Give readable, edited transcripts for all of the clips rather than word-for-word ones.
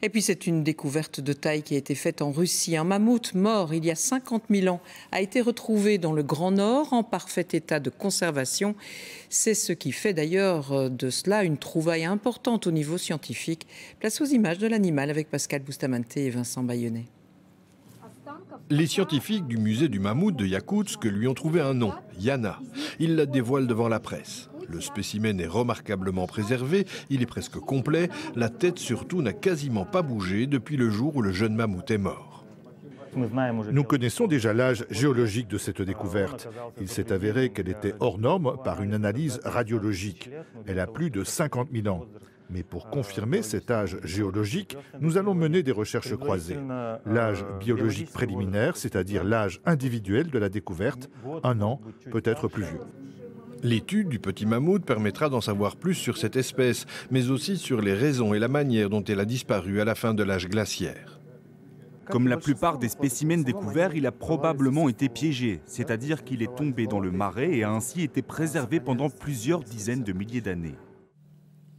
Et puis c'est une découverte de taille qui a été faite en Russie. Un mammouth mort il y a 50 000 ans a été retrouvé dans le Grand Nord en parfait état de conservation. C'est ce qui fait d'ailleurs de cela une trouvaille importante au niveau scientifique. Place aux images de l'animal avec Pascal Bustamante et Vincent Bayonnet. Les scientifiques du musée du mammouth de Yakoutsk lui ont trouvé un nom, Yana. Ils la dévoilent devant la presse. Le spécimen est remarquablement préservé, il est presque complet. La tête surtout n'a quasiment pas bougé depuis le jour où le jeune mammouth est mort. Nous connaissons déjà l'âge géologique de cette découverte. Il s'est avéré qu'elle était hors norme par une analyse radiologique. Elle a plus de 50 000 ans. Mais pour confirmer cet âge géologique, nous allons mener des recherches croisées. L'âge biologique préliminaire, c'est-à-dire l'âge individuel de la découverte, 1 an, peut-être plus vieux. L'étude du petit mammouth permettra d'en savoir plus sur cette espèce, mais aussi sur les raisons et la manière dont elle a disparu à la fin de l'âge glaciaire. Comme la plupart des spécimens découverts, il a probablement été piégé, c'est-à-dire qu'il est tombé dans le marais et a ainsi été préservé pendant plusieurs dizaines de milliers d'années.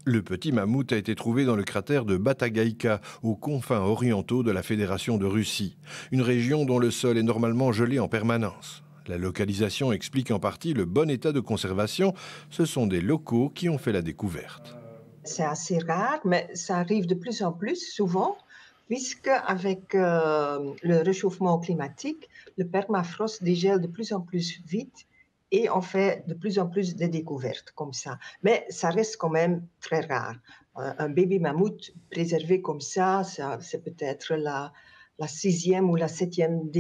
Le petit mammouth a été trouvé dans le cratère de Batagaïka, aux confins orientaux de la Fédération de Russie, une région dont le sol est normalement gelé en permanence. La localisation explique en partie le bon état de conservation. Ce sont des locaux qui ont fait la découverte. C'est assez rare, mais ça arrive de plus en plus souvent, puisque avec le réchauffement climatique, le permafrost dégèle de plus en plus vite. Et on fait de plus en plus de découvertes comme ça. Mais ça reste quand même très rare. Un bébé mammouth préservé comme ça c'est peut-être la 6e ou la 7e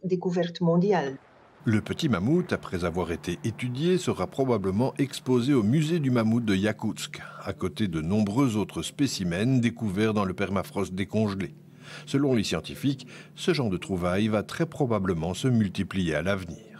découverte mondiale. Le petit mammouth, après avoir été étudié, sera probablement exposé au musée du mammouth de Yakoutsk, à côté de nombreux autres spécimens découverts dans le permafrost décongelé. Selon les scientifiques, ce genre de trouvailles va très probablement se multiplier à l'avenir.